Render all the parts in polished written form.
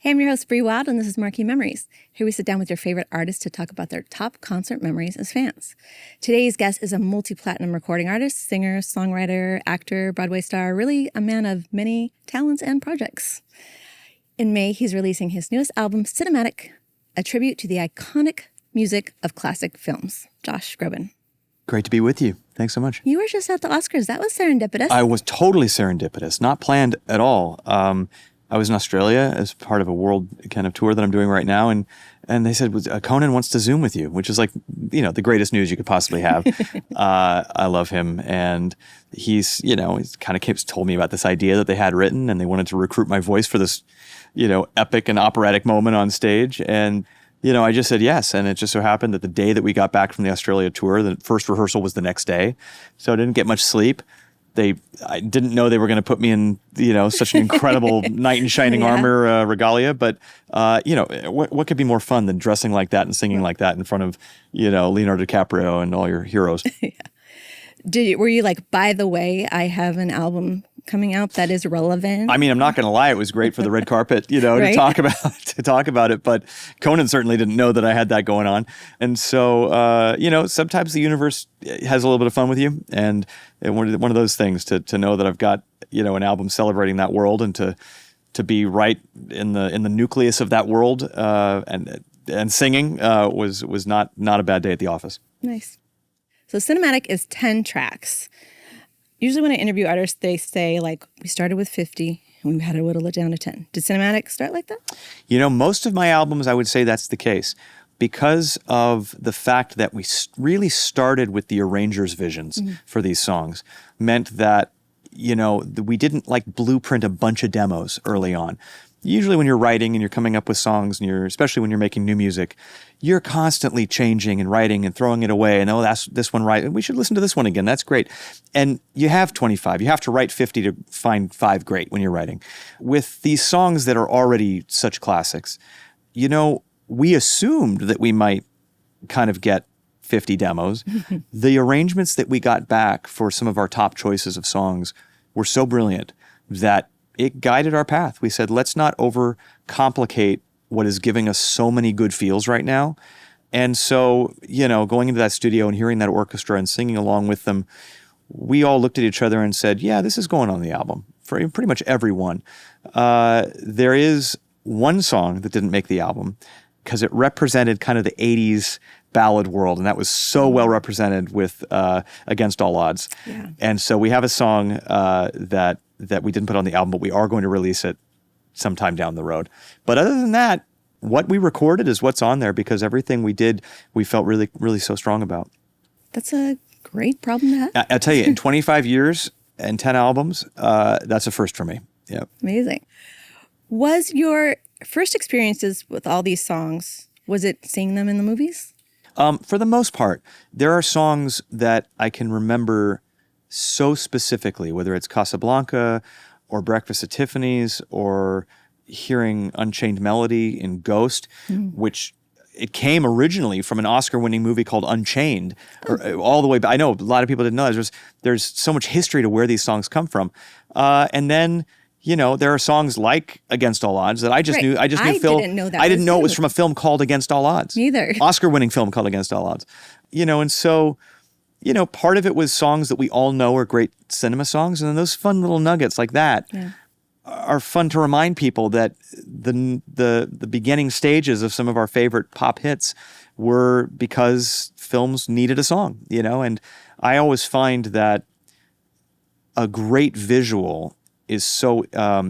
Hey, I'm your host, Bree Wilde, and this is Marquee Memories. Here we sit down with your favorite artists to talk about their top concert memories as fans. Today's guest is a multi-platinum recording artist, singer, songwriter, actor, Broadway star, really a man of many talents and projects. In May, he's releasing his newest album, Cinematic, a tribute to the iconic music of classic films. Josh Groban. Great to be with you. Thanks so much. You were just at the Oscars. That was serendipitous. I was totally serendipitous, not planned at all. I was in Australia as part of a world kind of tour that I'm doing right now, and they said, Conan wants to Zoom with you, which is like, the greatest news you could possibly have. I love him, and he's kind of told me about this idea that they had written, and they wanted to recruit my voice for this, epic and operatic moment on stage, and I just said yes, and it just so happened that the day that we got back from the Australia tour, the first rehearsal was the next day, so I didn't get much sleep. I didn't know they were going to put me in, such an incredible knight in shining armor regalia. But, what could be more fun than dressing like that and singing like that in front of, Leonardo DiCaprio and all your heroes? Were you like, by the way, I have an album coming out that is relevant? I mean, I'm not going to lie. It was great for the red carpet, right? to talk about it. But Conan certainly didn't know that I had that going on. And so, sometimes the universe has a little bit of fun with you. And one of those things to know that I've got, an album celebrating that world, and to be right in the nucleus of that world and singing was not a bad day at the office. Nice. So Cinematic is 10 tracks. Usually when I interview artists, they say, like, we started with 50 and we had to whittle it down to 10. Did Cinematic start like that? Most of my albums, I would say that's the case, because of the fact that we really started with the arranger's visions for these songs, meant that, we didn't like blueprint a bunch of demos early on. Usually when you're writing and you're coming up with songs, and especially when you're making new music, you're constantly changing and writing and throwing it away. And, that's this one right. And we should listen to this one again. That's great. And you have 25. You have to write 50 to find 5 great when you're writing. With these songs that are already such classics, we assumed that we might kind of get 50 demos. The arrangements that we got back for some of our top choices of songs were so brilliant that it guided our path. We said, let's not overcomplicate what is giving us so many good feels right now. And so, going into that studio and hearing that orchestra and singing along with them, we all looked at each other and said, yeah, this is going on the album for pretty much everyone. There is one song that didn't make the album because it represented kind of the 80s ballad world, and that was so well represented with Against All Odds. Yeah. And so we have a song that we didn't put on the album, but we are going to release it sometime down the road. But other than that, what we recorded is what's on there, because everything we did, we felt really, really so strong about. That's a great problem to have. I'll tell you, in 25 years and 10 albums, that's a first for me. Yeah. Amazing. Was your first experiences with all these songs, was it seeing them in the movies? For the most part. There are songs that I can remember so specifically, whether it's Casablanca or Breakfast at Tiffany's or hearing Unchained Melody in Ghost, which it came originally from an Oscar-winning movie called Unchained, all the way back. I know a lot of people didn't know there's so much history to where these songs come from. And then, there are songs like Against All Odds that I just knew. I didn't know that. I didn't know it was from a film called Against All Odds. Neither. Oscar-winning film called Against All Odds. And so, part of it was songs that we all know are great cinema songs, and then those fun little nuggets like that are fun to remind people that the beginning stages of some of our favorite pop hits were because films needed a song, and I always find that a great visual is so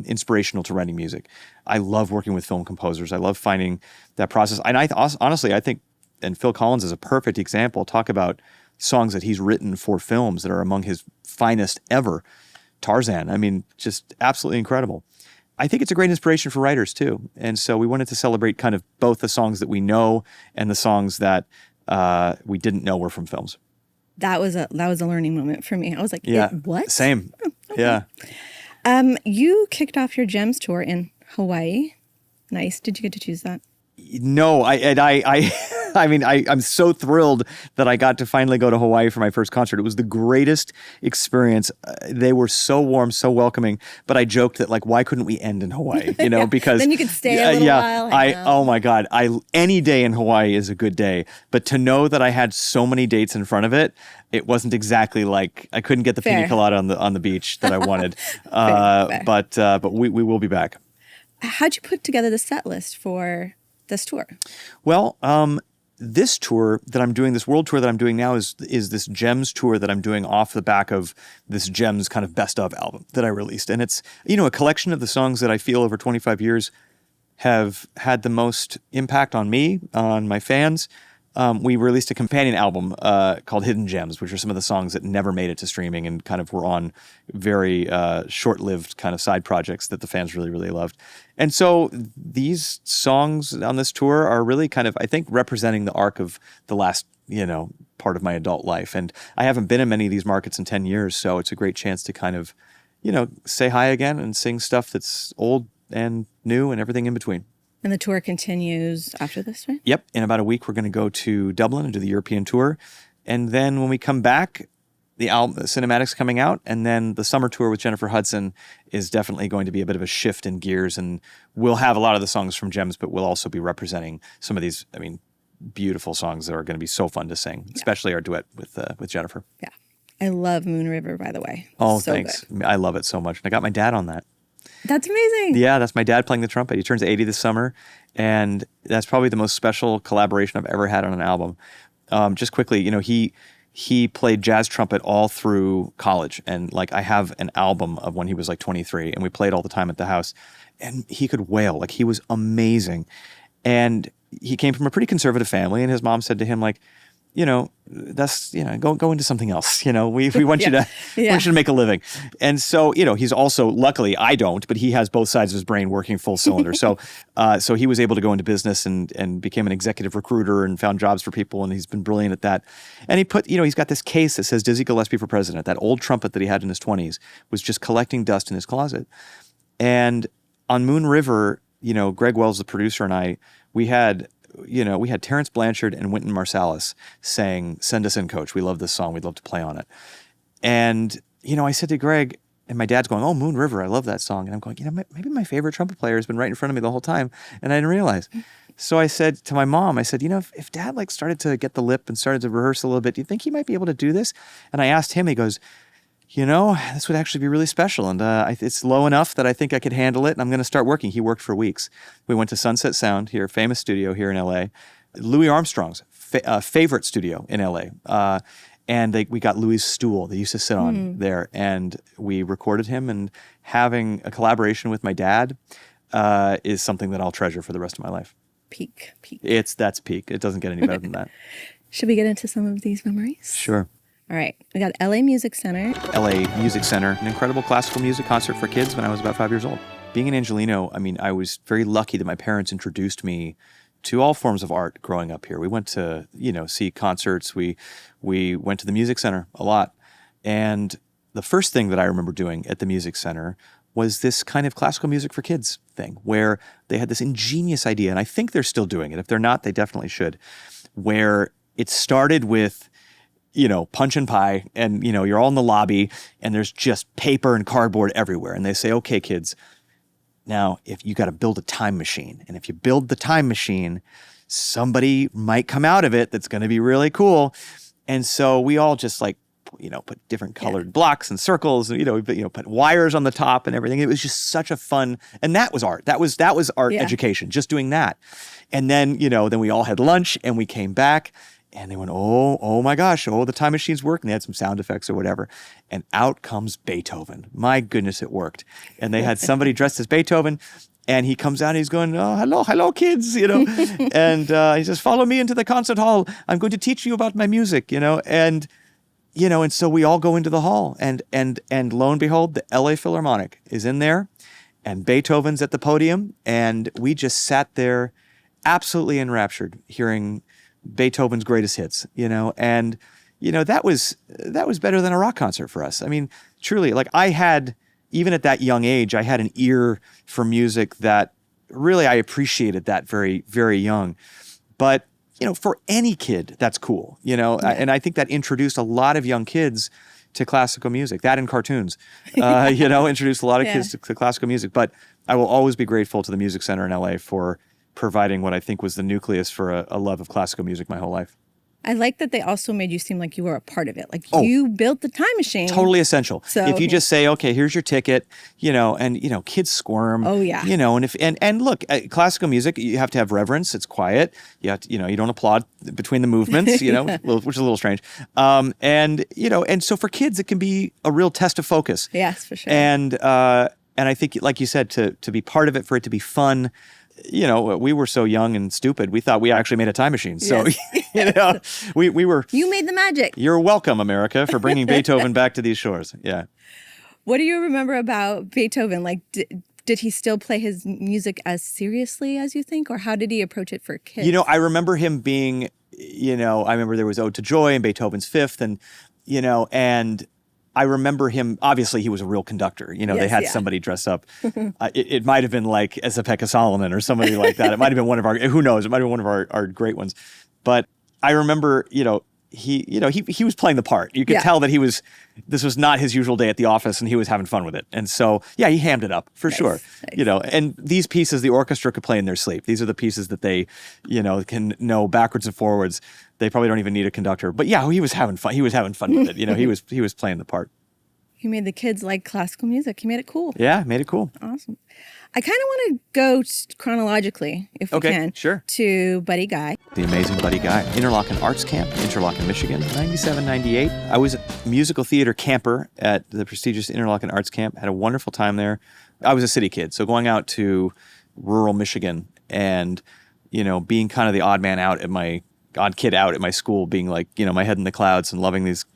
inspirational to writing music. I love working with film composers. I love finding that process. And honestly, I think, and Phil Collins is a perfect example, talk about songs that he's written for films that are among his finest ever. Tarzan, I mean, just absolutely incredible. I think it's a great inspiration for writers too. And so we wanted to celebrate kind of both the songs that we know and the songs that we didn't know were from films. That was a learning moment for me. I was like, what? Same. Oh, okay. Yeah. You kicked off your GEMS tour in Hawaii. Nice. Did you get to choose that? No, I I mean, I'm so thrilled that I got to finally go to Hawaii for my first concert. It was the greatest experience. They were so warm, so welcoming. But I joked that, like, why couldn't we end in Hawaii? You know, Yeah. because Then you could stay a little while. Oh my God, any day in Hawaii is a good day. But to know that I had so many dates in front of it, it wasn't exactly like I couldn't get the pina colada on the beach that I wanted. Fair. But we will be back. How'd you put together the set list for this tour? Well, this tour that I'm doing, this world tour that I'm doing now is this Gems tour that I'm doing off the back of this Gems kind of best of album that I released. And it's, you know, a collection of the songs that I feel over 25 years have had the most impact on me, on my fans. We released a companion album called Hidden Gems, which are some of the songs that never made it to streaming and kind of were on very short-lived kind of side projects that the fans really, really loved. And so these songs on this tour are really kind of, I think, representing the arc of the last, you know, part of my adult life. And I haven't been in many of these markets in 10 years, so it's a great chance to kind of, you know, say hi again and sing stuff that's old and new and everything in between. And the tour continues after this, right? Yep. In about a week, we're going to go to Dublin and do the European tour. And then when we come back, the album, Cinematic's coming out. And then the summer tour with Jennifer Hudson is definitely going to be a bit of a shift in gears. And we'll have a lot of the songs from Gems, but we'll also be representing some of these, I mean, beautiful songs that are going to be so fun to sing, especially our duet with Jennifer. Yeah. I love Moon River, by the way. Oh, so thanks. Good. I love it so much. And I got my dad on that. That's amazing. Yeah, that's my dad playing the trumpet. He turns 80 this summer, and that's probably the most special collaboration I've ever had on an album. Just quickly, you know, he played jazz trumpet all through college, and like I have an album of when he was like 23, and we played all the time at the house, and he could wail. Like, he was amazing. And he came from a pretty conservative family, and his mom said to him, like, you know, that's, you know, go into something else. You know, we want you to want you to make a living. And so, you know, he's also, luckily I don't, but he has both sides of his brain working full cylinder. So he was able to go into business and became an executive recruiter and found jobs for people. And he's been brilliant at that. And he put, you know, he's got this case that says Dizzy Gillespie for president. That old trumpet that he had in his 20s was just collecting dust in his closet. And on Moon River, you know, Greg Wells, the producer, and we had Terrence Blanchard and Wynton Marsalis saying, "Send us in, coach. We love this song. We'd love to play on it." And, you know, I said to Greg, and my dad's going, "Oh, Moon River, I love that song." And I'm going, you know, maybe my favorite trumpet player has been right in front of me the whole time, and I didn't realize. So I said to my mom, I said, you know, if Dad like started to get the lip and started to rehearse a little bit, do you think he might be able to do this? And I asked him, he goes, you know, this would actually be really special. And it's low enough that I think I could handle it. And I'm going to start working. He worked for weeks. We went to Sunset Sound here, famous studio here in LA, Louis Armstrong's favorite studio in LA. And we got Louis' stool they used to sit on there. And we recorded him. And having a collaboration with my dad is something that I'll treasure for the rest of my life. Peak. That's peak. It doesn't get any better than that. Should we get into some of these memories? Sure. All right. We got LA Music Center. LA Music Center, an incredible classical music concert for kids when I was about 5 years old. Being an Angelino, I mean, I was very lucky that my parents introduced me to all forms of art growing up here. We went to, you know, see concerts. We went to the Music Center a lot. And the first thing that I remember doing at the Music Center was this kind of classical music for kids thing where they had this ingenious idea, and I think they're still doing it. If they're not, they definitely should, where it started with, you know, punch and pie, and, you know, you're all in the lobby and there's just paper and cardboard everywhere. And they say, okay, kids, now if you got to build a time machine, and if you build the time machine, somebody might come out of it that's going to be really cool. And so we all just like, you know, put different colored blocks and circles, and, you know, put wires on the top and everything. It was just such a fun, and that was art. That was art education, just doing that. And then, you know, then we all had lunch and we came back. And they went, oh my gosh, the time machine's working. They had some sound effects or whatever. And out comes Beethoven. My goodness, it worked. And they had somebody dressed as Beethoven. And he comes out and he's going, oh, hello, kids, you know. And he says, follow me into the concert hall. I'm going to teach you about my music, you know. And, you know, and so we all go into the hall. And lo and behold, the LA Philharmonic is in there. And Beethoven's at the podium. And we just sat there absolutely enraptured hearing Beethoven's greatest hits, you know, and, you know, that was better than a rock concert for us. I mean, truly, like even at that young age, I had an ear for music that really I appreciated that very, very young. But for any kid, that's cool, Yeah. and I think that introduced a lot of young kids to classical music, that and cartoons, introduced a lot of kids to classical music. But I will always be grateful to the Music Center in LA for providing what I think was the nucleus for a love of classical music my whole life. I like that they also made you seem like you were a part of it. Like you built the time machine. Totally essential. So, if you just say, okay, here's your ticket, and kids squirm. Oh, yeah. And look, classical music, you have to have reverence. It's quiet. You have to, you don't applaud between the movements, which is a little strange. And so for kids, it can be a real test of focus. Yes, for sure. And I think, like you said, to be part of it, for it to be fun. We were so young and stupid. We thought we actually made a time machine. So, Yes. we were. You made the magic. You're welcome, America, for bringing Beethoven back to these shores. Yeah. What do you remember about Beethoven? Like, did he still play his music as seriously as you think? Or how did he approach it for kids? I remember him being, I remember there was Ode to Joy and Beethoven's Fifth and I remember him, obviously he was a real conductor. They had somebody dressed up. It might have been like Ezepeka Solomon or somebody like that. It might have been one of our, who knows, it might have been one of our great ones. But I remember, he was playing the part. You could tell that this was not his usual day at the office and he was having fun with it. And so, he hammed it up for sure. Nice. And these pieces, the orchestra could play in their sleep. These are the pieces that they, can know backwards and forwards. They probably don't even need a conductor. But he was having fun. He was having fun with it. He was playing the part. He made the kids like classical music. He made it cool. Yeah, made it cool. Awesome. I kind of want to go chronologically, if we can, sure. to Buddy Guy. The amazing Buddy Guy. Interlochen Arts Camp, Interlochen, Michigan, 97, 98. I was a musical theater camper at the prestigious Interlochen Arts Camp. Had a wonderful time there. I was a city kid, so going out to rural Michigan and, being kind of the odd kid out at my school, being like, my head in the clouds and loving these,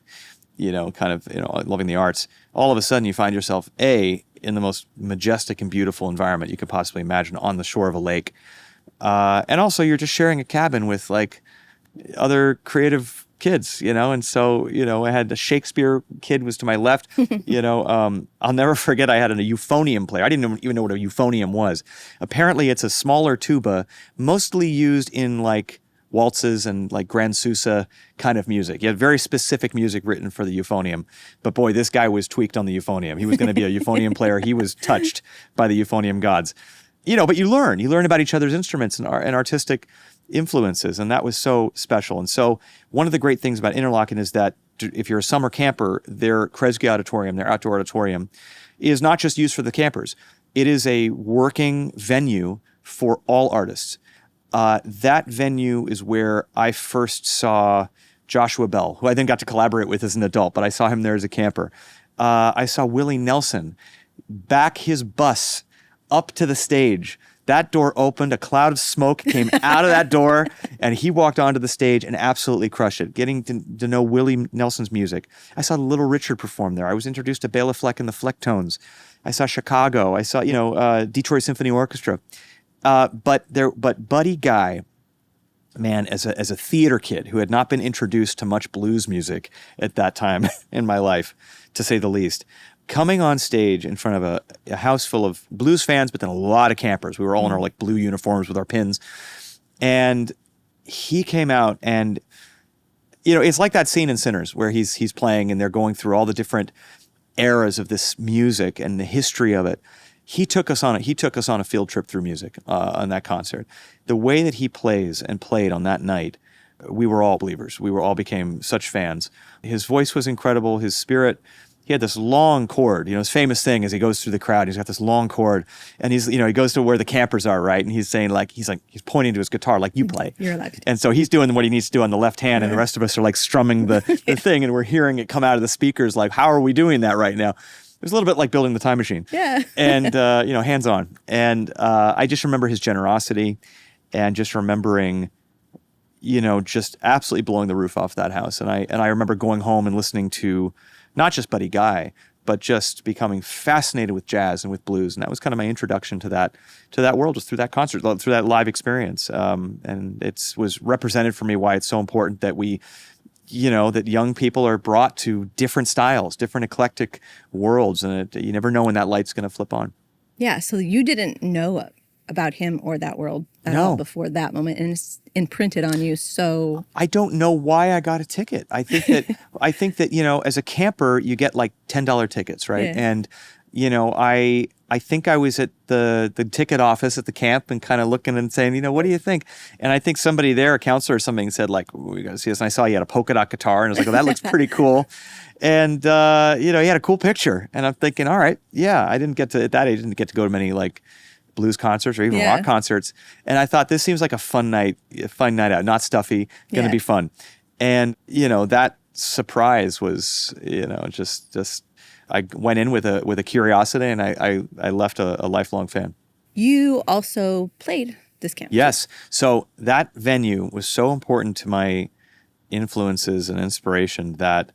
loving the arts. All of a sudden you find yourself, in the most majestic and beautiful environment you could possibly imagine on the shore of a lake. And also you're just sharing a cabin with like other creative kids, and so, I had a Shakespeare kid was to my left, I'll never forget I had a euphonium player. I didn't even know what a euphonium was. Apparently it's a smaller tuba, mostly used in like waltzes and like Grand Sousa kind of music. He had very specific music written for the euphonium. But boy, this guy was tweaked on the euphonium. He was going to be a euphonium player. He was touched by the euphonium gods. But you learn about each other's instruments and artistic influences. And that was so special. And so one of the great things about Interlochen is that if you're a summer camper, their Kresge Auditorium, their outdoor auditorium, is not just used for the campers. It is a working venue for all artists. That venue is where I first saw Joshua Bell, who I then got to collaborate with as an adult, but I saw him there as a camper. I saw Willie Nelson back his bus up to the stage. That door opened, a cloud of smoke came out of that door, and he walked onto the stage and absolutely crushed it, getting to know Willie Nelson's music. I saw Little Richard perform there. I was introduced to Bela Fleck and the Flecktones. I saw Chicago. I saw, Detroit Symphony Orchestra. But Buddy Guy, man, as a theater kid who had not been introduced to much blues music at that time in my life, to say the least, coming on stage in front of a house full of blues fans, but then a lot of campers. We were all in our like blue uniforms with our pins. And he came out and, it's like that scene in Sinners where he's playing and they're going through all the different eras of this music and the history of it. He took us on a field trip through music on that concert. The way that he plays and played on that night, we were all believers. We all became such fans. His voice was incredible. His spirit. He had this long chord. His famous thing is he goes through the crowd. He's got this long chord, and he goes to where the campers are, right? And he's saying he's pointing to his guitar like you play. You're allowed to. And so he's doing what he needs to do on the left hand, and the rest of us are like strumming the thing, and we're hearing it come out of the speakers. Like, how are we doing that right now? It was a little bit like building the time machine. Yeah. And, hands-on. And I just remember his generosity and just remembering, just absolutely blowing the roof off that house. And I remember going home and listening to not just Buddy Guy, but just becoming fascinated with jazz and with blues. And that was kind of my introduction to that world, was through that concert, through that live experience. And it was represented for me why it's so important that we, that young people are brought to different styles, different eclectic worlds, and you never know when that light's going to flip on. Yeah, so you didn't know about him or that world at No. all before that moment, and it's imprinted on you. So I don't know why I got a ticket. I think that as a camper, you get like $10 tickets, right? Yeah. And I think I was at the ticket office at the camp and kind of looking and saying, what do you think? And I think somebody there, a counselor or something, said like, we got to see this. And I saw he had a polka dot guitar, and I was like, oh, that looks pretty cool. And he had a cool picture, and I'm thinking, all right, yeah, at that age, didn't get to go to many like blues concerts or even rock concerts. And I thought this seems like a fun night out, not stuffy, going to be fun. And, that surprise was, just I went in with a curiosity, and I left a lifelong fan. you also played this camp. Yes. So that venue was so important to my influences and inspiration that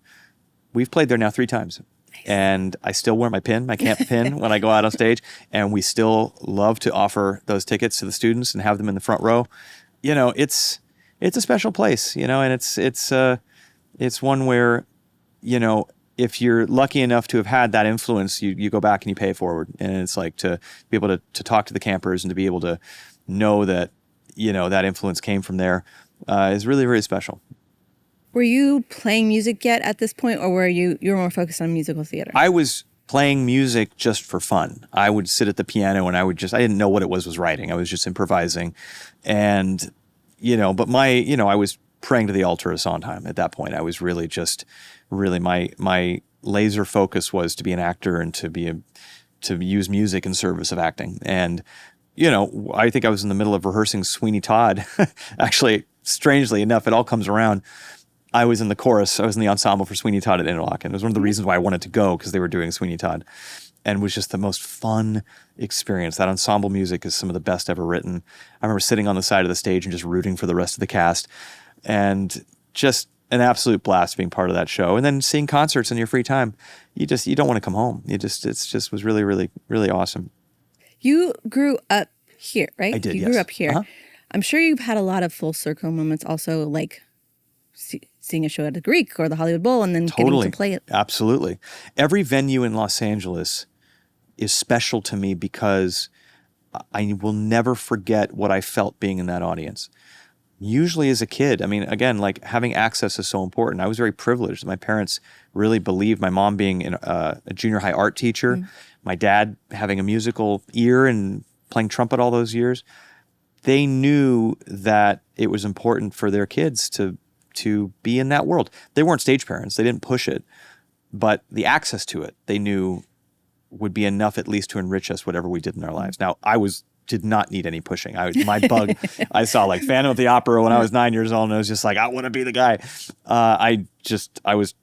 we've played there now 3 times. And I still wear my camp pin when I go out on stage. And we still love to offer those tickets to the students and have them in the front row. It's a special place, and it's one where, if you're lucky enough to have had that influence, you go back and you pay it forward. And it's like to be able to talk to the campers and to be able to know that, that influence came from there is really, really special. Were you playing music yet at this point, or were you were more focused on musical theater? I was playing music just for fun. I would sit at the piano and I didn't know what it was writing. I was just improvising. And, but I was praying to the altar of Sondheim at that point. I was really my laser focus was to be an actor and to use music in service of acting. And, I think I was in the middle of rehearsing Sweeney Todd. Actually, strangely enough, it all comes around. I was in the chorus. I was in the ensemble for Sweeney Todd at Interlochen. It was one of the reasons why I wanted to go, because they were doing Sweeney Todd. And it was just the most fun experience. That ensemble music is some of the best ever written. I remember sitting on the side of the stage and just rooting for the rest of the cast. And just an absolute blast being part of that show. And then seeing concerts in your free time. You don't want to come home. It just was really, really, really awesome. You grew up here, right? I did, You yes. grew up here. Uh-huh. I'm sure you've had a lot of full circle moments also, like seeing a show at the Greek or the Hollywood Bowl and then getting to play it. Absolutely. Every venue in Los Angeles is special to me because I will never forget what I felt being in that audience. Usually as a kid, I mean, again, like having access is so important. I was very privileged. My parents really believed, my mom being a junior high art teacher, my dad having a musical ear and playing trumpet all those years. They knew that it was important for their kids to be in that world. They weren't stage parents. They didn't push it. But the access to it, they knew would be enough at least to enrich us whatever we did in our lives. Now, did not need any pushing. My bug, I saw like Phantom of the Opera when I was 9 years old, and I was just like, I want to be the guy. I was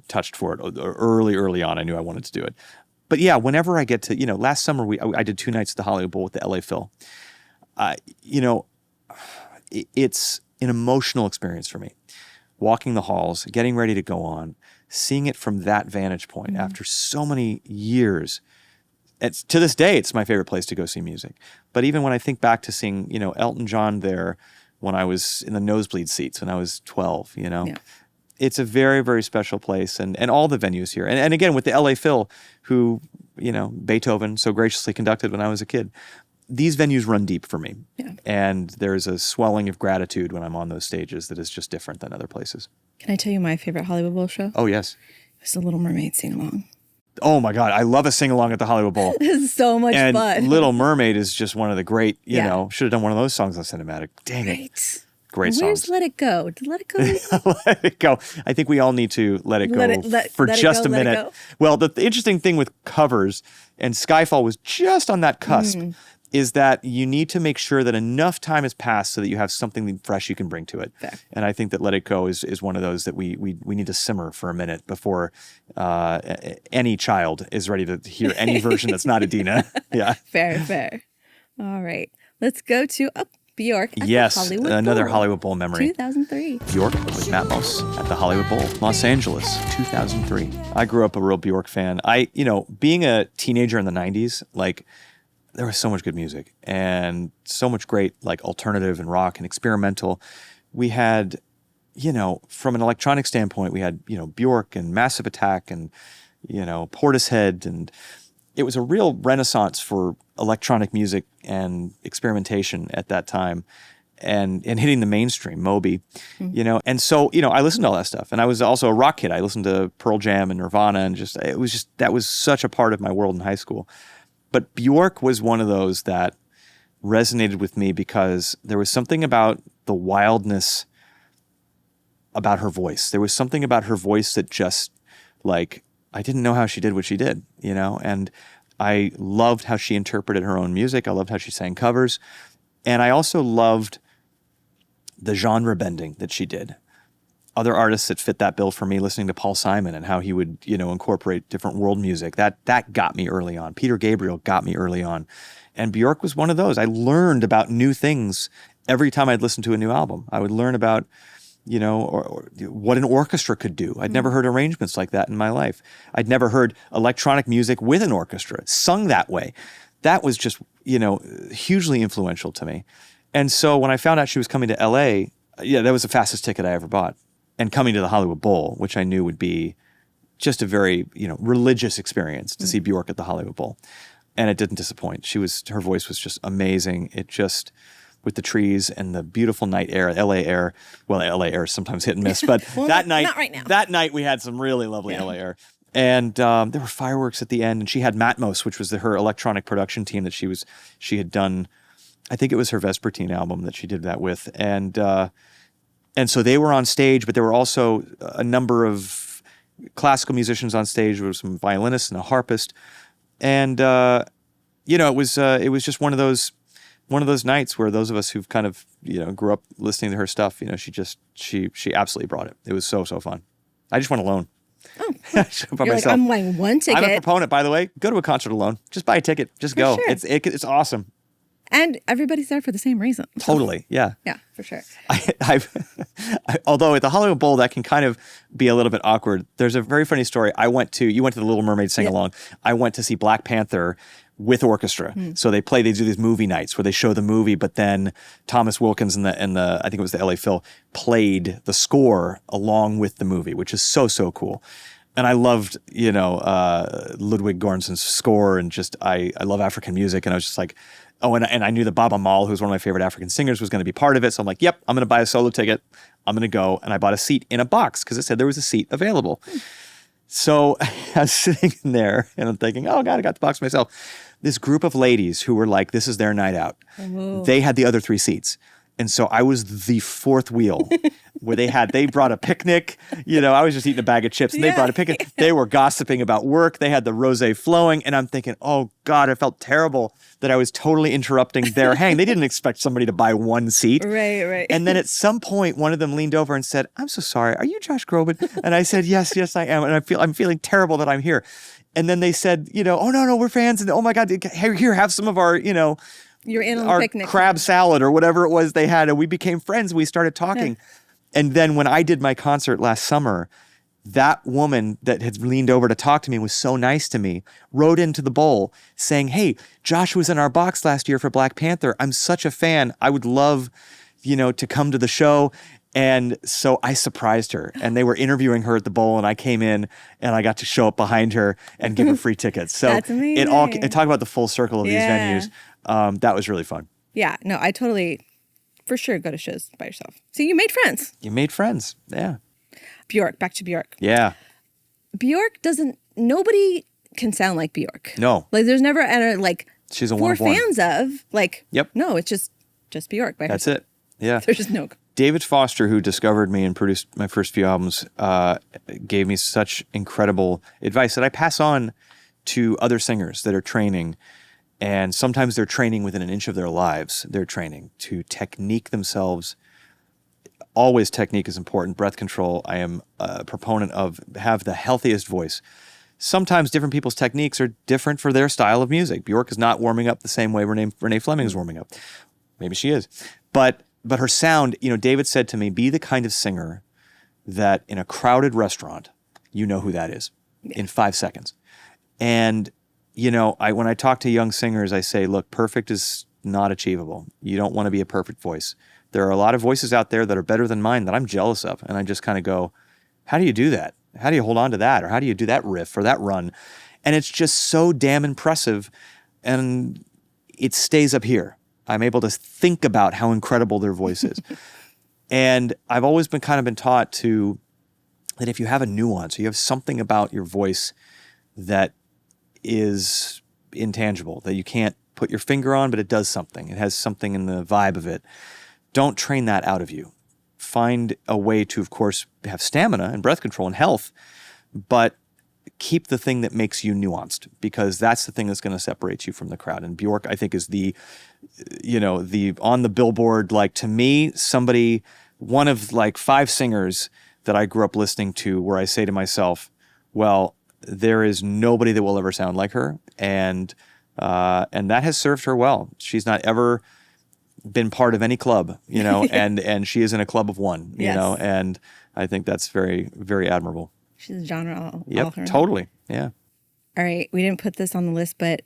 touched for it early on. I knew I wanted to do it. But yeah, whenever I get to, last summer I did 2 nights at the Hollywood Bowl with the LA Phil. It's an emotional experience for me. Walking the halls, getting ready to go on, seeing it from that vantage point after so many years. To this day, it's my favorite place to go see music. But even when I think back to seeing, Elton John there when I was in the nosebleed seats when I was 12, it's a very, very special place. And all the venues here. And again, with the LA Phil, who, Beethoven so graciously conducted when I was a kid. These venues run deep for me. Yeah. And there's a swelling of gratitude when I'm on those stages that is just different than other places. Can I tell you my favorite Hollywood Bowl show? Oh, yes. It's the Little Mermaid sing-along. Oh, my God. I love a sing-along at the Hollywood Bowl. This is so much fun. And Little Mermaid is just one of the great, should have done one of those songs on Cinematic. Dang it. Great songs. Where's Let It Go? Did Let It Go? Let It Go. I think we all need to let it go for just a minute. Well, the interesting thing with covers, and Skyfall was just on that cusp, is that you need to make sure that enough time has passed so that you have something fresh you can bring to it. Fair. And I think that Let It Go is one of those that we need to simmer for a minute before any child is ready to hear any version that's not Adina. Yeah. Fair. All right. Let's go to Björk at yes, the Hollywood another Bowl. Hollywood Bowl memory. 2003. Björk with Matmos at the Hollywood Bowl, Los Angeles, 2003. I grew up a real Björk fan. Being a teenager in the 90s, there was so much good music and so much great alternative and rock and experimental. We had, from an electronic standpoint, we had, Björk and Massive Attack and, Portishead, and it was a real renaissance for electronic music and experimentation at that time. And hitting the mainstream, Moby, and so, I listened to all that stuff. And I was also a rock kid. I listened to Pearl Jam and Nirvana, and that was such a part of my world in high school. But Björk was one of those that resonated with me because there was something about the wildness about her voice. There was something about her voice that just, like, I didn't know how she did what she did, and I loved how she interpreted her own music. I loved how she sang covers. And I also loved the genre bending that she did. Other artists that fit that bill for me, listening to Paul Simon and how he would, incorporate different world music, that got me early on. Peter Gabriel got me early on. And Björk was one of those. I learned about new things every time I'd listen to a new album. I would learn about, or what an orchestra could do. I'd never heard arrangements like that in my life. I'd never heard electronic music with an orchestra sung that way. That was just, hugely influential to me. And so when I found out she was coming to LA, that was the fastest ticket I ever bought. And coming to the Hollywood Bowl, which I knew would be just a very, religious experience to see Björk at the Hollywood Bowl. And it didn't disappoint. Her voice was just amazing. It just, with the trees and the beautiful night air, LA air. Well, LA air is sometimes hit and miss, but well, that night, not right now. That night we had some really lovely LA air. And there were fireworks at the end, and she had Matmos, which was her electronic production team that she had done. I think it was her Vespertine album that she did that with, and so they were on stage, but there were also a number of classical musicians on stage. There were some violinists and a harpist, and it was just one of those nights where those of us who've kind of grew up listening to her stuff, she absolutely brought it. It was so fun. I just went alone. Oh, by you're myself. like, I'm buying one ticket. I'm a proponent, by the way. Go to a concert alone. Just buy a ticket. Just go. Sure. It's awesome. And everybody's there for the same reason. Totally. Yeah. Yeah, for sure. Although at the Hollywood Bowl, that can kind of be a little bit awkward. There's a very funny story. You went to the Little Mermaid sing along. I went to see Black Panther with orchestra. So they do these movie nights where they show the movie, but then Thomas Wilkins and the I think it was the LA Phil played the score along with the movie, which is so cool. And I loved, Ludwig Göransson's score, and just I love African music, and I was just like, oh, and I knew that Baba Maal, who's one of my favorite African singers, was going to be part of it. So I'm like, yep, I'm going to buy a solo ticket. I'm going to go, and I bought a seat in a box because it said there was a seat available. So I was sitting in there, and I'm thinking, oh God, I got the box myself. This group of ladies who were like, this is their night out. Oh. They had the other three seats. And so I was the fourth wheel where they brought a picnic. I was just eating a bag of chips, and they brought a picnic. They were gossiping about work. They had the rosé flowing, and I'm thinking, oh God, I felt terrible that I was totally interrupting their hang. They didn't expect somebody to buy one seat. Right. And then at some point, one of them leaned over and said, I'm so sorry. Are you Josh Groban? And I said, yes, I am. And I'm feeling terrible that I'm here. And then they said, oh no, we're fans. And oh my God, here, have some of our, You're in on the our picnic. crab salad or whatever it was they had. And we became friends. We started talking. Yeah. And then when I did my concert last summer, that woman that had leaned over to talk to me was so nice to me, wrote into the bowl saying, hey, Josh was in our box last year for Black Panther. I'm such a fan. I would love, to come to the show. And so I surprised her, and they were interviewing her at the bowl, and I came in and I got to show up behind her and give her free tickets. So That's amazing. Talk about the full circle of these venues. That was really fun. Yeah, no, I totally, for sure, go to shows by yourself. So you made friends. Yeah. Björk, back to Björk. Yeah. Björk nobody can sound like Björk. No. Like there's never, she's a four one-of-one. fans of, Yep. No, it's just Björk by That's herself. it. Yeah. There's just no. David Foster, who discovered me and produced my first few albums, gave me such incredible advice that I pass on to other singers that are training. And sometimes they're training within an inch of their lives. They're training to technique themselves. Always technique is important. Breath control, I am a proponent of. Have the healthiest voice. Sometimes different people's techniques are different for their style of music. Björk is not warming up the same way Renee Fleming is warming up. Maybe she is. But her sound, David said to me, be the kind of singer that in a crowded restaurant, you know who that is in 5 seconds. And, when I talk to young singers, I say, look, perfect is not achievable. You don't want to be a perfect voice. There are a lot of voices out there that are better than mine that I'm jealous of. And I just kind of go, how do you do that? How do you hold on to that? Or how do you do that riff or that run? And it's just so damn impressive. And it stays up here. I'm able to think about how incredible their voice is. And I've always been taught that if you have a nuance, you have something about your voice that is intangible, that you can't put your finger on, but it does something. It has something in the vibe of it. Don't train that out of you. Find a way to, of course, have stamina and breath control and health, but keep the thing that makes you nuanced, because that's the thing that's going to separate you from the crowd. And Björk, I think, is the on the billboard, like, to me, one of like 5 singers that I grew up listening to, where I say to myself, well, there is nobody that will ever sound like her. And that has served her well. She's not ever been part of any club, and she is in a club of one, and I think that's very, very admirable. She's a genre all her own. Totally. Yeah. All right. We didn't put this on the list, but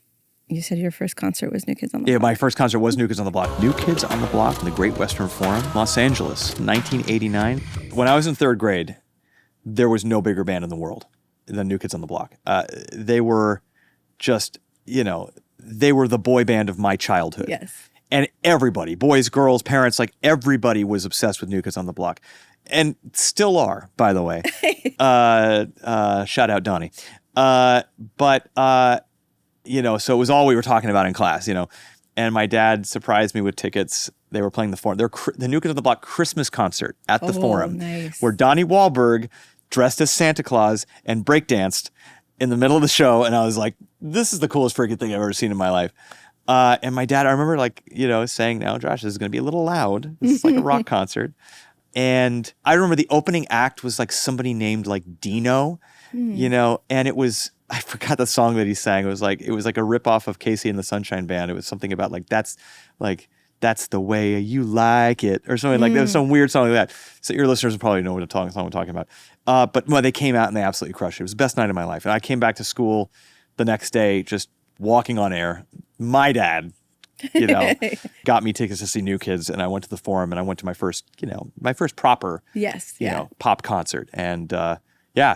you said your first concert was New Kids on the Block. Yeah, my first concert was New Kids on the Block. New Kids on the Block in the Great Western Forum, Los Angeles, 1989. When I was in 3rd grade, there was no bigger band in the world than New Kids on the Block. They were just, they were the boy band of my childhood. Yes. And everybody, boys, girls, parents, like everybody was obsessed with New Kids on the Block. And still are, by the way. Shout out Donnie. So it was all we were talking about in class, And my dad surprised me with tickets. They were playing the Forum. The New Kids on the Block Christmas concert at the Forum, nice. Where Donnie Wahlberg dressed as Santa Claus and breakdanced in the middle of the show. And I was like, this is the coolest freaking thing I've ever seen in my life. And my dad, I remember saying, now, Josh, this is going to be a little loud. This is like a rock concert. And I remember the opening act was like somebody named like Dino, and it was, I forgot the song that he sang. It was like a ripoff of Casey and the Sunshine Band. It was something about that's the way you like it, or something like that. There was some weird song like that. So your listeners will probably know what song I'm talking about. But they came out and they absolutely crushed it. It was the best night of my life. And I came back to school the next day, just walking on air. My dad, got me tickets to see New Kids, and I went to the Forum, and I went to my first proper, pop concert, and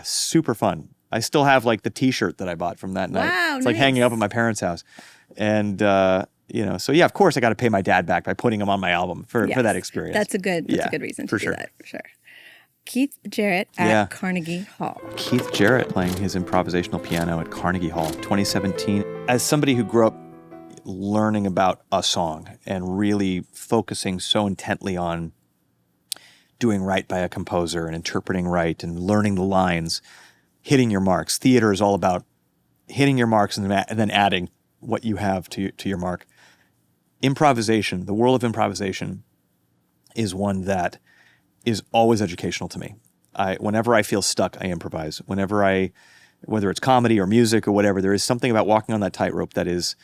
super fun. I still have like the T-shirt that I bought from that night. Wow, it's like hanging up at my parents' house, and so yeah, of course I got to pay my dad back by putting him on my album for that experience. That's a good reason to do that, for sure. Keith Jarrett at Carnegie Hall. Keith Jarrett playing his improvisational piano at Carnegie Hall, 2017. As somebody who grew up learning about a song and really focusing so intently on doing right by a composer and interpreting right and learning the lines, hitting your marks. Theater is all about hitting your marks and then adding what you have to your mark. Improvisation, the world of improvisation, is one that is always educational to me. Whenever I feel stuck, I improvise. Whether it's comedy or music or whatever, there is something about walking on that tightrope that is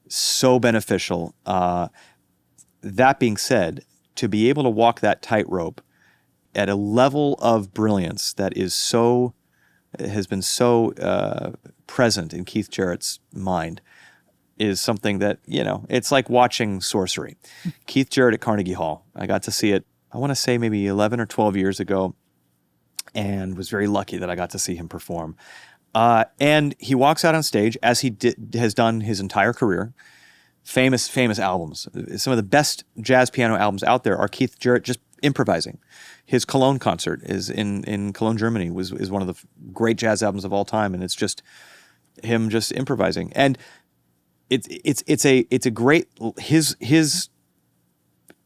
so beneficial. That being said, to be able to walk that tightrope at a level of brilliance that has been so present in Keith Jarrett's mind is something that, it's like watching sorcery. Keith Jarrett at Carnegie Hall. I got to see it, I want to say maybe 11 or 12 years ago, and was very lucky that I got to see him perform. And he walks out on stage, as he has done his entire career. Famous albums. Some of the best jazz piano albums out there are Keith Jarrett just improvising. His Cologne concert is in Cologne, Germany, is one of the great jazz albums of all time, and it's just him just improvising. And it's a great his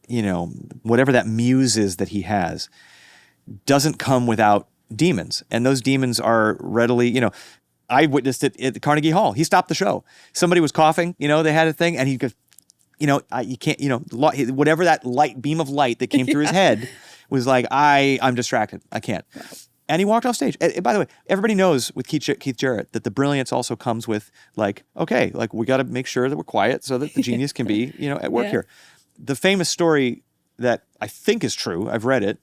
whatever that muse is that he has doesn't come without demons. And those demons are readily, I witnessed it at Carnegie Hall. He stopped the show. Somebody was coughing, they had a thing, and he goes, you can't, whatever that beam of light that came through his head was like, I'm distracted. I can't. Wow. And he walked off stage. And by the way, everybody knows with Keith Jarrett that the brilliance also comes with we got to make sure that we're quiet so that the genius can be, at work here. The famous story that I think is true, I've read it,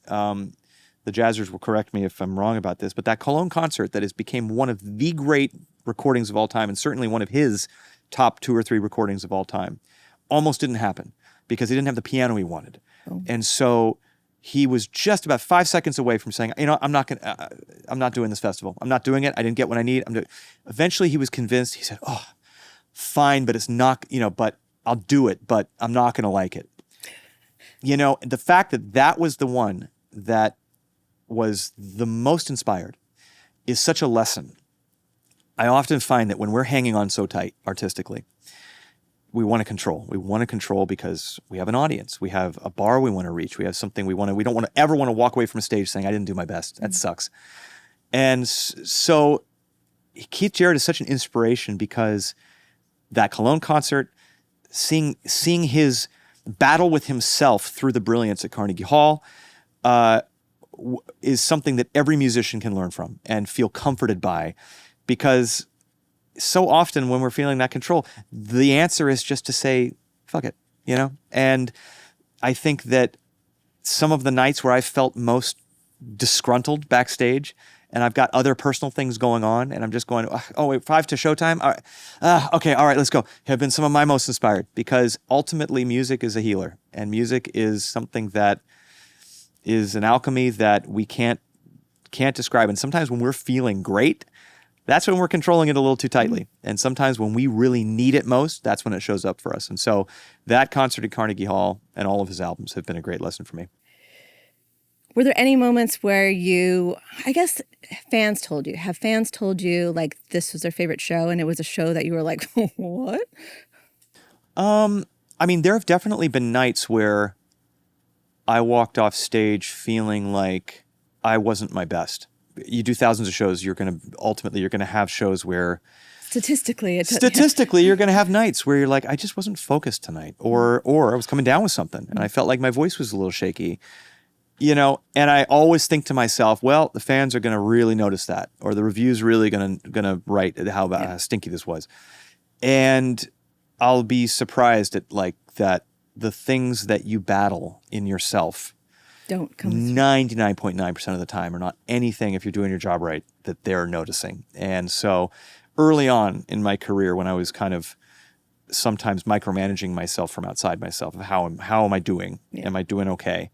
the Jazzers will correct me if I'm wrong about this, but that Cologne concert that has became one of the great recordings of all time, and certainly one of his top 2 or 3 recordings of all time, almost didn't happen because he didn't have the piano he wanted. Oh. And so he was just about 5 seconds away from saying, I'm not doing this festival. I'm not doing it. I didn't get what I need. Eventually he was convinced. He said, oh, fine, but it's not, but I'll do it, but I'm not going to like it. The fact that was the one that was the most inspired is such a lesson. I often find that when we're hanging on so tight artistically, we want to control. We want to control because we have an audience. We have a bar we want to reach. We have something we don't ever want to walk away from a stage saying, I didn't do my best. That sucks. And so Keith Jarrett is such an inspiration because that Cologne concert, seeing his battle with himself through the brilliance at Carnegie Hall is something that every musician can learn from and feel comforted by, because so often when we're feeling that control, the answer is just to say, fuck it, And I think that some of the nights where I felt most disgruntled backstage and I've got other personal things going on and I'm just going, oh, wait, 5 to showtime? All right. Okay, all right, let's go. Have been some of my most inspired, because ultimately music is a healer, and music is something that is an alchemy that we can't describe. And sometimes when we're feeling great, that's when we're controlling it a little too tightly. And sometimes when we really need it most, that's when it shows up for us. And so that concert at Carnegie Hall and all of his albums have been a great lesson for me. Were there any moments where have fans told you like this was their favorite show and it was a show that you were like, what? There have definitely been nights where I walked off stage feeling like I wasn't my best. You do thousands of shows, you're going to have shows where statistically you're going to have nights where you're like, I just wasn't focused tonight, or I was coming down with something and I felt like my voice was a little shaky, and I always think to myself, well, the fans are going to really notice that, or the review's really going to write how stinky this was. And I'll be surprised at that the things that you battle in yourself don't come 99.9% of the time are not anything, if you're doing your job right, that they're noticing. And so early on in my career, when I was kind of sometimes micromanaging myself from outside myself, of how am I doing? Yeah. Am I doing okay?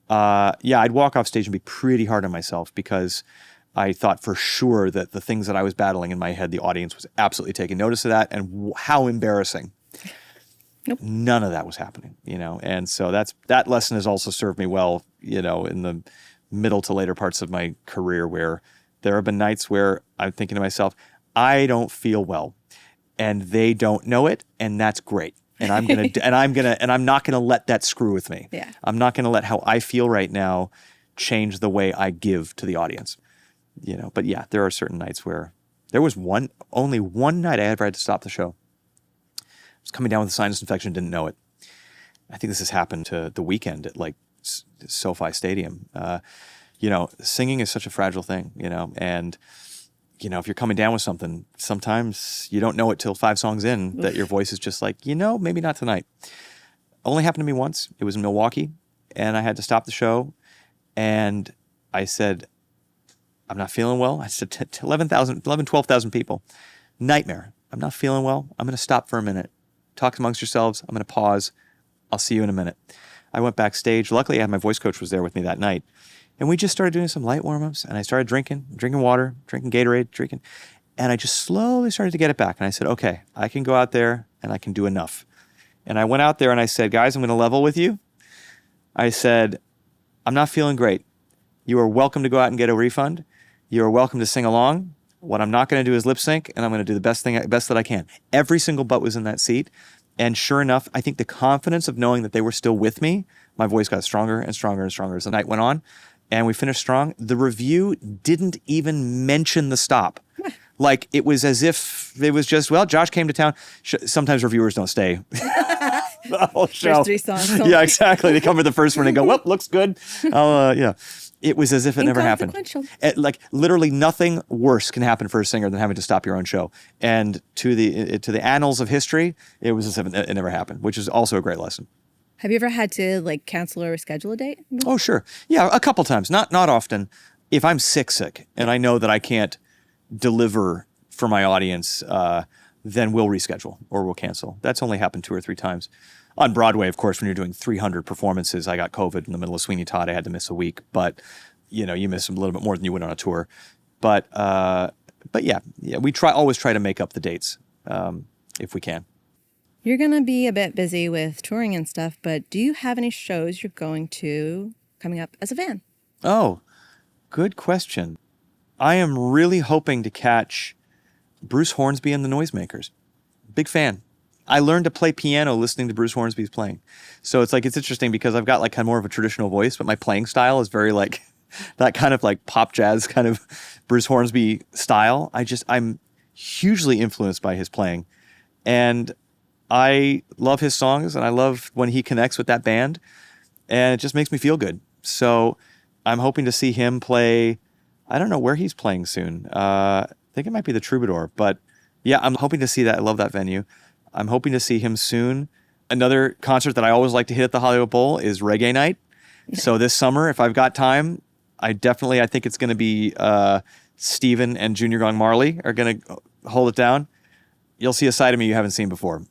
I'd walk off stage and be pretty hard on myself, because I thought for sure that the things that I was battling in my head, the audience was absolutely taking notice of that, and how embarrassing. Nope. None of that was happening, and so that lesson has also served me well, in the middle to later parts of my career, where there have been nights where I'm thinking to myself, I don't feel well, and they don't know it, and that's great. And I'm not gonna let that screw with me. Yeah. I'm not gonna let how I feel right now change the way I give to the audience. But yeah, there are certain nights where there was only one night I ever had to stop the show. I was coming down with a sinus infection, didn't know it. I think this has happened to The Weeknd at SoFi Stadium. Singing is such a fragile thing, and if you're coming down with something, sometimes you don't know it till 5 songs in that your voice is just like, maybe not tonight. Only happened to me once. It was in Milwaukee, and I had to stop the show, and I said, I'm not feeling well. I said to 12,000 people, nightmare. I'm not feeling well. I'm going to stop for a minute. Talk amongst yourselves. I'm going to pause. I'll see you in a minute. I went backstage. Luckily, I had my voice coach was there with me that night. And we just started doing some light warm-ups. And I started drinking water, drinking Gatorade, and I just slowly started to get it back. And I said, okay, I can go out there and I can do enough. And I went out there and I said, guys, I'm going to level with you. I said, I'm not feeling great. You are welcome to go out and get a refund. You are welcome to sing along. What I'm not going to do is lip sync, and I'm going to do the best that I can. Every single butt was in that seat. And sure enough, I think the confidence of knowing that they were still with me, my voice got stronger and stronger and stronger as the night went on. And we finished strong. The review didn't even mention the stop. It was as if it was just, well, Josh came to town. Sometimes reviewers don't stay the whole show. First 3 songs. Yeah, exactly. They come for the first one and go, well, looks good. It was as if it never happened. Literally nothing worse can happen for a singer than having to stop your own show. And to the annals of history, it was as if it never happened, which is also a great lesson. Have you ever had to cancel or reschedule a date? Oh, sure. Yeah, a couple times. Not often. If I'm sick, and I know that I can't deliver for my audience, then we'll reschedule or we'll cancel. That's only happened 2 or 3 times. On Broadway, of course, when you're doing 300 performances, I got COVID in the middle of Sweeney Todd. I had to miss a week, but you miss a little bit more than you would on a tour. But yeah, we always try to make up the dates if we can. You're going to be a bit busy with touring and stuff, but do you have any shows you're going to coming up as a fan? Oh, good question. I am really hoping to catch Bruce Hornsby and the Noisemakers. Big fan. I learned to play piano listening to Bruce Hornsby's playing. So it's interesting because I've got like kind of more of a traditional voice, but my playing style is very like that kind of like pop jazz kind of Bruce Hornsby style. I'm hugely influenced by his playing. And I love his songs and I love when he connects with that band. And it just makes me feel good. So I'm hoping to see him play. I don't know where he's playing soon. I think it might be the Troubadour. But yeah, I'm hoping to see that. I love that venue. I'm hoping to see him soon. Another concert that I always like to hit at the Hollywood Bowl is Reggae Night. So this summer, if I've got time, I think it's going to be Steven and Junior Gong Marley are going to hold it down. You'll see a side of me you haven't seen before.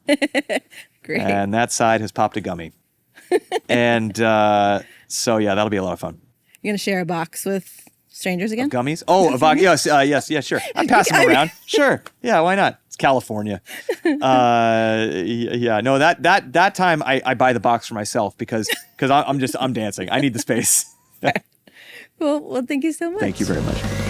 Great. And that side has popped a gummy. And so, yeah, that'll be a lot of fun. You're going to share a box with strangers again? Of gummies? Oh, a box. Yes, sure. I pass them around. Sure. Yeah, why not? It's California. Yeah, no, that time I buy the box for myself because I'm dancing. I need the space. Cool. Well, thank you so much. Thank you very much.